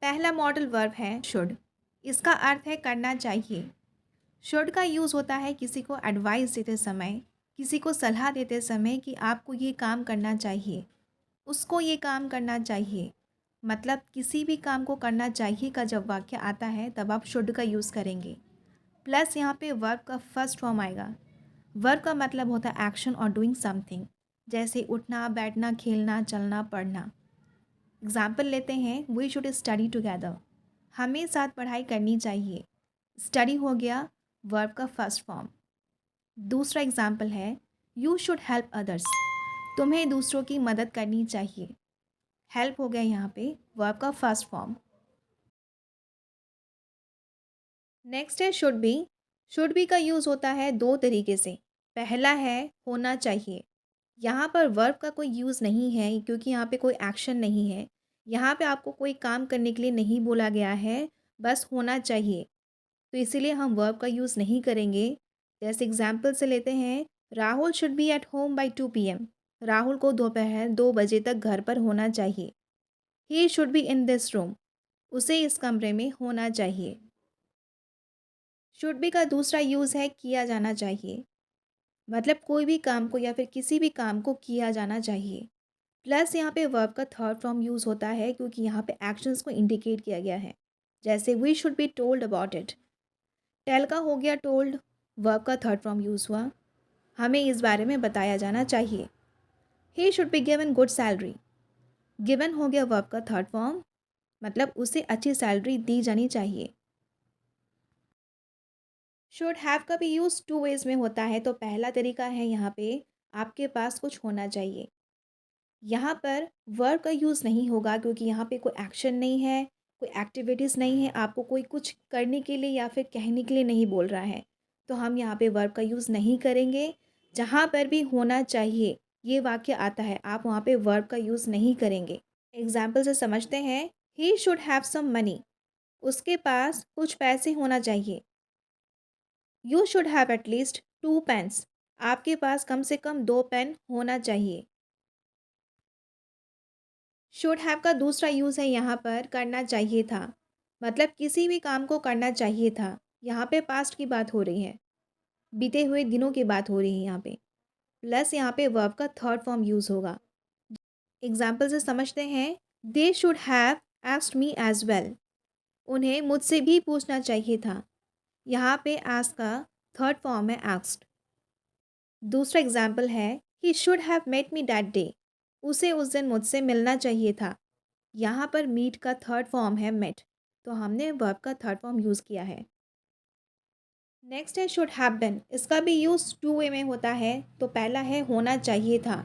पहला modal verb है should. इसका अर्थ है करना चाहिए। शुड का यूज़ होता है किसी को एडवाइस देते समय, किसी को सलाह देते समय कि आपको ये काम करना चाहिए, उसको ये काम करना चाहिए। मतलब किसी भी काम को करना चाहिए का जब वाक्य आता है तब आप शुड का यूज़ करेंगे। प्लस यहाँ पे वर्ब का फर्स्ट फॉर्म आएगा। वर्ब का मतलब होता है एक्शन और डूइंग समथिंग, जैसे उठना, बैठना, खेलना, चलना, पढ़ना। एग्जाम्पल लेते हैं, वी शुड स्टडी टुगेदर। हमें साथ पढ़ाई करनी चाहिए। स्टडी हो गया वर्ब का फर्स्ट फॉर्म। दूसरा एग्जाम्पल है, यू शुड हेल्प अदर्स। तुम्हें दूसरों की मदद करनी चाहिए। हेल्प हो गया यहाँ पे वर्ब का फर्स्ट फॉर्म। नेक्स्ट है शुड बी। शुड बी का यूज़ होता है दो तरीके से। पहला है होना चाहिए। यहाँ पर वर्ब का कोई यूज़ नहीं है क्योंकि यहाँ पे कोई एक्शन नहीं है। यहाँ पे आपको कोई काम करने के लिए नहीं बोला गया है, बस होना चाहिए। तो इसीलिए हम वर्ब का यूज़ नहीं करेंगे। जैसे एग्जाम्पल से लेते हैं, Rahul should be at home by 2 PM। Rahul को दोपहर 2 बजे तक घर पर होना चाहिए। He should be in this room. उसे इस कमरे में होना चाहिए। शुड बी का दूसरा यूज़ है किया जाना चाहिए। मतलब कोई भी काम को या फिर किसी भी काम को किया जाना चाहिए। प्लस यहाँ पे वर्ब का थर्ड फॉर्म यूज़ होता है क्योंकि यहाँ पे एक्शंस को इंडिकेट किया गया है। जैसे we should be told about it. Tell का हो गया टोल्ड, वर्ब का थर्ड फॉर्म यूज़ हुआ। हमें इस बारे में बताया जाना चाहिए। He should be given good salary. Given हो गया वर्ब का थर्ड फॉर्म, मतलब उसे अच्छी सैलरी दी जानी चाहिए। शुड हैव का भी यूज़ टू वेज में होता है। तो पहला तरीका है यहाँ पे, आपके पास कुछ होना चाहिए। यहाँ पर वर्ब का यूज़ नहीं होगा क्योंकि यहाँ पे कोई एक्शन नहीं है, कोई एक्टिविटीज़ नहीं है, आपको कोई कुछ करने के लिए या फिर कहने के लिए नहीं बोल रहा है। तो हम यहाँ पे वर्ब का यूज़ नहीं करेंगे। जहाँ पर भी होना चाहिए ये वाक्य आता है, आप वहाँ पे वर्ब का यूज़ नहीं करेंगे। एग्जाम्पल से समझते हैं, he should have some money. उसके पास कुछ पैसे होना चाहिए। You should have at least 2 pens. आपके पास कम से कम 2 पेन होना चाहिए। शुड हैव का दूसरा यूज़ है यहाँ पर करना चाहिए था। मतलब किसी भी काम को करना चाहिए था। यहाँ पे पास्ट की बात हो रही है, बीते हुए दिनों की बात हो रही है यहाँ पे। प्लस यहाँ पे वर्ब का थर्ड फॉर्म यूज़ होगा। एग्जाम्पल से समझते हैं, they should have asked me as well. उन्हें मुझसे भी पूछना चाहिए था। यहाँ पे आस्क का थर्ड फॉर्म है आस्क्ड। दूसरा एग्जाम्पल है, he should have met me that day. उसे उस दिन मुझसे मिलना चाहिए था। यहाँ पर मीट का थर्ड फॉर्म है मेट, तो हमने वर्ब का थर्ड फॉर्म यूज़ किया है। नेक्स्ट है शुड हैव बिन। इसका भी यूज़ टू वे में होता है। तो पहला है होना चाहिए था।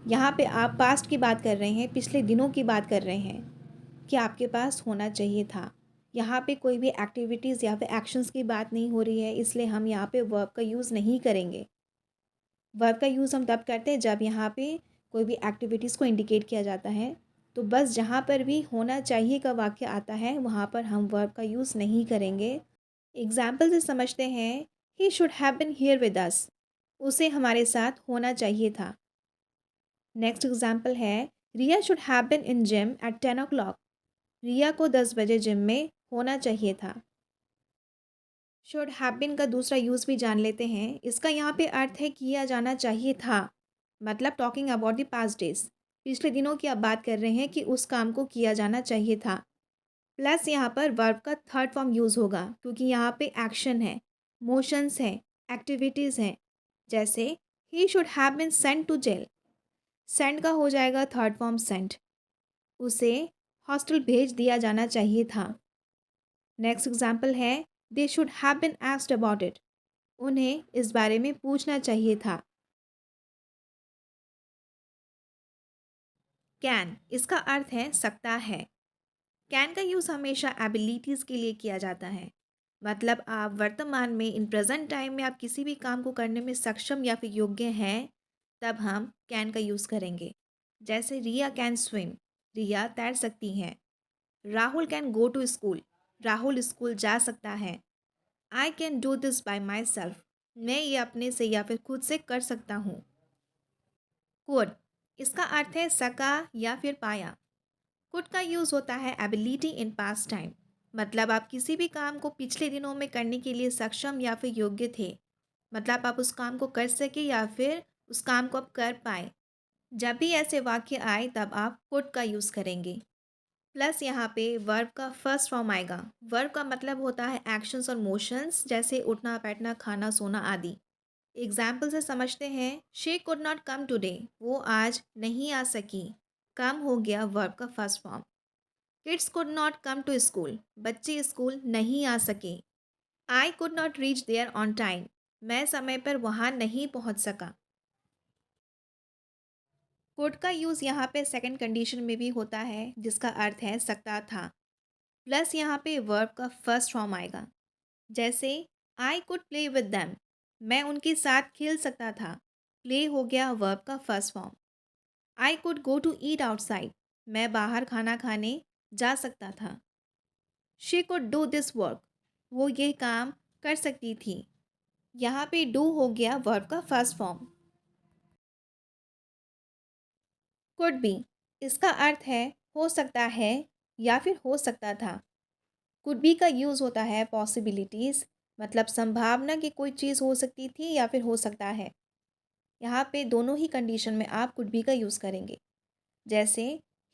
यहाँ पे आप पास्ट की बात कर रहे हैं, पिछले दिनों की बात कर रहे हैं कि आपके पास होना चाहिए था। यहाँ पे कोई भी एक्टिविटीज़ या फिर एक्शंस की बात नहीं हो रही है, इसलिए हम यहाँ पे वर्ब का यूज़ नहीं करेंगे। वर्ब का यूज़ हम तब करते हैं जब यहाँ पे कोई भी एक्टिविटीज़ को इंडिकेट किया जाता है। तो बस जहाँ पर भी होना चाहिए का वाक्य आता है वहाँ पर हम वर्ब का यूज़ नहीं करेंगे। एग्जाम्पल से समझते हैं, he should have been here with us. उसे हमारे साथ होना चाहिए था। नेक्स्ट एग्जाम्पल है, Riya should have been in gym at 10 o'clock। Riya को 10 बजे जिम में होना चाहिए था। शुड हैव बीन का दूसरा यूज़ भी जान लेते हैं। इसका यहाँ पे अर्थ है किया जाना चाहिए था। मतलब talking about the past days, पिछले दिनों की आप बात कर रहे हैं कि उस काम को किया जाना चाहिए था। प्लस यहाँ पर वर्ब का थर्ड फॉर्म यूज़ होगा क्योंकि यहाँ पे एक्शन है, मोशंस हैं, एक्टिविटीज़ हैं। जैसे he should have been sent to jail. Sent का हो जाएगा थर्ड फॉर्म सेंट। उसे हॉस्टल भेज दिया जाना चाहिए था। नेक्स्ट एग्जाम्पल है, they should have been asked about it. उन्हें इस बारे में पूछना चाहिए था। कैन, इसका अर्थ है सकता है। कैन का यूज़ हमेशा एबिलिटीज़ के लिए किया जाता है। मतलब आप वर्तमान में, इन प्रेजेंट टाइम में आप किसी भी काम को करने में सक्षम या फिर योग्य हैं, तब हम कैन का यूज़ करेंगे। जैसे रिया कैन स्विम। रिया तैर सकती हैं। Rahul can go to school. Rahul school जा सकता है। I can do this by myself. मैं ये अपने से या फिर खुद से कर सकता हूँ। कुड, इसका अर्थ है सका या फिर पाया। कुड का यूज़ होता है एबिलिटी इन पास्ट टाइम। मतलब आप किसी भी काम को पिछले दिनों में करने के लिए सक्षम या फिर योग्य थे। मतलब आप उस काम को कर सके या फिर उस काम को आप कर पाए। जब भी ऐसे वाक्य आए तब आप कुड का यूज़ करेंगे। प्लस यहाँ पे वर्ब का फर्स्ट फॉर्म आएगा। वर्ब का मतलब होता है एक्शंस और मोशंस, जैसे उठना बैठना खाना सोना आदि। एग्जाम्पल से समझते हैं। She could not come today, वो आज नहीं आ सकी। कम हो गया वर्ब का first form. Kids could not come to school, बच्चे स्कूल नहीं आ सके। I could not reach there on time, मैं समय पर वहाँ नहीं पहुँच सका। कुड का यूज़ यहाँ पे सेकंड कंडीशन में भी होता है, जिसका अर्थ है सकता था। प्लस यहाँ पे वर्ब का फर्स्ट फॉर्म आएगा। जैसे I could play with them, मैं उनके साथ खेल सकता था। प्ले हो गया वर्ब का first form. I could go to eat outside, मैं बाहर खाना खाने जा सकता था। She could do this work, वो ये काम कर सकती थी। यहाँ पे डू हो गया वर्ब का फर्स्ट फॉर्म। कुड बी, इसका अर्थ है हो सकता है या फिर हो सकता था। कुड बी का यूज़ होता है पॉसिबिलिटीज़, मतलब संभावना कि कोई चीज़ हो सकती थी या फिर हो सकता है। यहाँ पे दोनों ही कंडीशन में आप कुड बी का यूज़ करेंगे। जैसे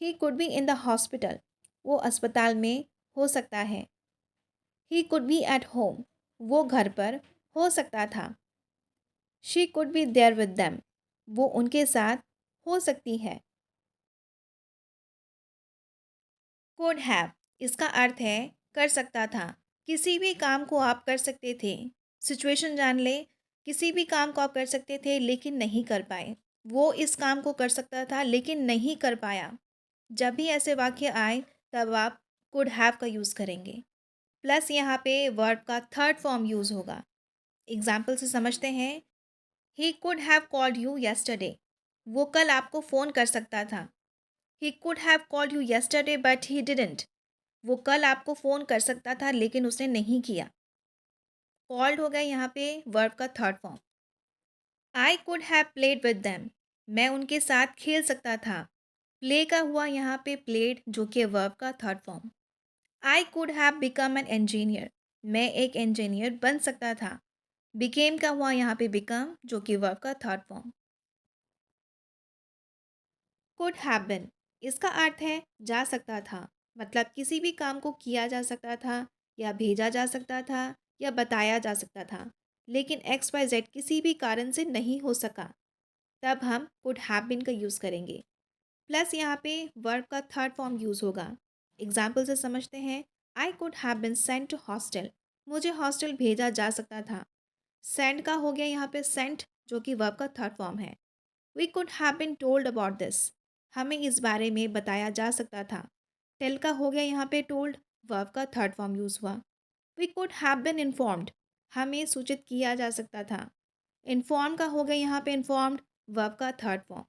he could be in the hospital, वो अस्पताल में हो सकता है। He could be at home, वो घर पर हो सकता था। She could be there with them, वो उनके साथ हो सकती है। कुड हैव, इसका अर्थ है कर सकता था। किसी भी काम को आप कर सकते थे। सिचुएशन जान ले, किसी भी काम को आप कर सकते थे लेकिन नहीं कर पाए। वो इस काम को कर सकता था लेकिन नहीं कर पाया। जब भी ऐसे वाक्य आए तब आप कुड हैव का यूज़ करेंगे। प्लस यहाँ पे वर्ब का थर्ड फॉर्म यूज़ होगा। एग्जाम्पल से समझते हैं। He could have called you yesterday, वो कल आपको फ़ोन कर सकता था। He could have called you yesterday but he didn't, वो कल आपको फ़ोन कर सकता था लेकिन उसने नहीं किया। कॉल्ड हो गया यहाँ पे वर्ब का third form. I could have played with them, मैं उनके साथ खेल सकता था। प्ले का हुआ यहाँ पे प्लेड, जो कि वर्ब का third form. I could have become an engineer, मैं एक इंजीनियर बन सकता था। बिकेम का हुआ यहाँ पे बिकम, जो कि वर्ब का थर्ड फॉर्म। कुड हैव बिन, इसका अर्थ है जा सकता था। मतलब किसी भी काम को किया जा सकता था, या भेजा जा सकता था, या बताया जा सकता था, लेकिन एक्स वाई जेड किसी भी कारण से नहीं हो सका। तब हम कुड हैव बिन का यूज़ करेंगे। प्लस यहाँ पे वर्ब का थर्ड फॉर्म यूज़ होगा। एग्जाम्पल से समझते हैं। I could have been sent to hostel, मुझे हॉस्टल भेजा जा सकता था। सेंड का हो गया यहाँ पे सेंट, जो कि वर्ब का थर्ड फॉर्म है। We could have been told about this, हमें इस बारे में बताया जा सकता था। टेल का हो गया यहाँ पे टोल्ड, वर्ब का थर्ड फॉर्म यूज़ हुआ। We could have been informed, हमें सूचित किया जा सकता था। इन्फॉर्म का हो गया यहाँ पे इन्फॉर्म्ड, वर्ब का थर्ड फॉर्म।